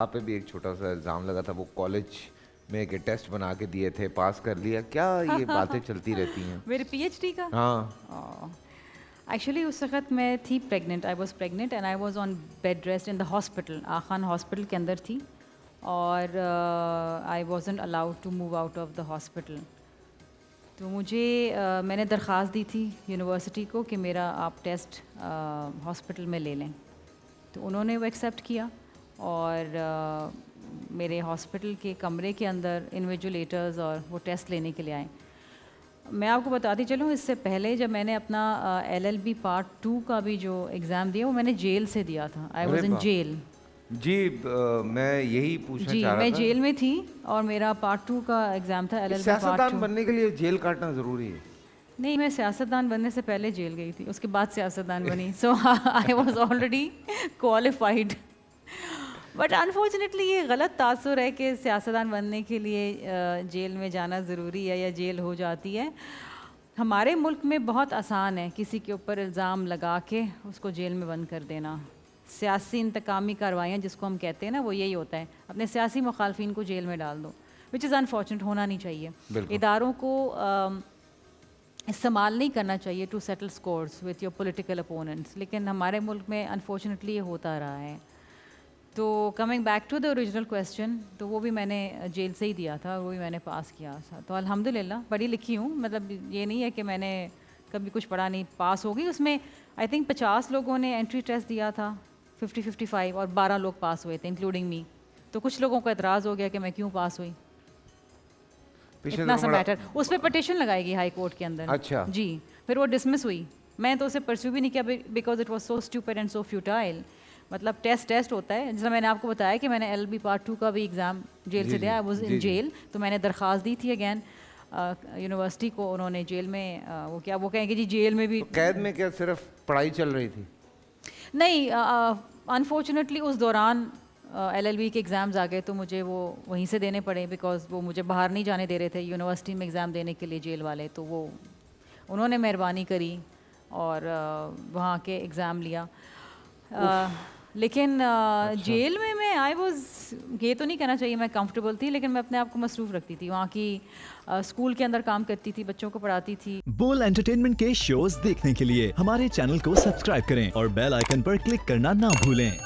آپ پہ بھی ایک چھوٹا سا الزام لگا تھا، وہ کالج میں ایک ٹیسٹ بنا کے دیے تھے، پاس کر لیا، کیا یہ باتیں چلتی رہتی ہیں؟ میرے پی ایچ ڈی کا ہاں ایکچولی اس وقت میں تھی pregnant, I was pregnant and I was on bed rest in the hospital, آخان ہاسپٹل کے اندر تھی، اور I wasn't allowed to move out of the hospital. تو مجھے میں نے درخواست دی تھی یونیورسٹی کو کہ میرا آپ ٹیسٹ ہاسپٹل میں لے لیں، تو انہوں نے وہ ایکسیپٹ کیا اور میرے ہاسپٹل کے کمرے کے اندر انویجولیٹرز اور وہ ٹیسٹ لینے کے لیے آئے. میں آپ کو بتاتی چلوں، اس سے پہلے جب میں نے اپنا LLB پارٹ 2 کا بھی جو ایگزام دیا وہ میں نے جیل سے دیا تھا. آئی واز ان جیل. جی میں یہی پوچھنا جی چاہ رہا میں تھا، جیل میں تھی اور میرا پارٹ 2 کا ایگزام تھا LLB پارٹ 2. سیاستدان بننے کے لیے جیل کاٹنا ضروری ہے؟ نہیں، میں سیاستدان بننے سے پہلے جیل گئی تھی، اس کے بعد سیاستدان بنی. So I was already qualified. But unfortunately یہ غلط تاثر ہے کہ سیاستدان بننے کے لیے جیل میں جانا ضروری ہے یا جیل ہو جاتی ہے. ہمارے ملک میں بہت آسان ہے کسی کے اوپر الزام لگا کے اس کو جیل میں بند کر دینا. سیاسی انتقامی کارروائیاں جس کو ہم کہتے ہیں نا، وہ یہی ہوتا ہے، اپنے سیاسی مخالفین کو جیل میں ڈال دو، وچ از انفارچونیٹ. ہونا نہیں چاہیے. اداروں کو استعمال نہیں کرنا چاہیے to settle scores with your political opponents, لیکن ہمارے ملک میں انفارچونیٹلی یہ ہوتا رہا ہے. تو coming back to the original question, تو وہ بھی میں نے جیل سے ہی دیا تھا، وہ بھی میں نے پاس کیا تھا. تو الحمدللہ پڑھی لکھی ہوں، مطلب یہ نہیں ہے کہ میں نے کبھی کچھ پڑھا نہیں، پاس ہو گئی. اس میں آئی تھنک 50 لوگوں نے انٹری ٹیسٹ دیا تھا، 55 اور 12 لوگ پاس ہوئے تھے انکلوڈنگ می. تو کچھ لوگوں کو اعتراض ہو گیا کہ میں کیوں پاس ہوئی، اتنا سا میٹر. اس پہ پٹیشن لگائی گئی ہائی کورٹ کے اندر. اچھا جی، پھر وہ ڈسمس ہوئی. میں تو اسے پرسیو بھی نہیں کیا because it was so stupid and so futile. مطلب ٹیسٹ ہوتا ہے، جس میں نے آپ کو بتایا کہ میں نے LLB پارٹ 2 کا بھی ایگزام جیل سے دیا. I was in jail. تو میں نے درخواست دی تھی اگین یونیورسٹی کو. انہوں نے جیل میں وہ کیا وہ کہیں گے جی جیل میں بھی قید میں کیا صرف پڑھائی چل رہی تھی؟ نہیں، انفارچونیٹلی اس دوران LLB کے ایگزامز آ گئے تو مجھے وہ وہیں سے دینے پڑے، بیکاز وہ مجھے باہر نہیں جانے دے رہے تھے یونیورسٹی میں ایگزام دینے کے لیے جیل والے. تو وہ انہوں نے مہربانی کری اور وہاں کے ایگزام لیا. لیکن جیل میں آئی واز، یہ تو نہیں کہنا چاہیے میں کمفرٹیبل تھی، لیکن میں اپنے آپ کو مصروف رکھتی تھی. وہاں کی اسکول کے اندر کام کرتی تھی، بچوں کو پڑھاتی تھی. بول انٹرٹینمنٹ کے شوز دیکھنے کے لیے ہمارے چینل کو سبسکرائب کریں اور بیل آئیکن پر کلک کرنا نہ بھولیں.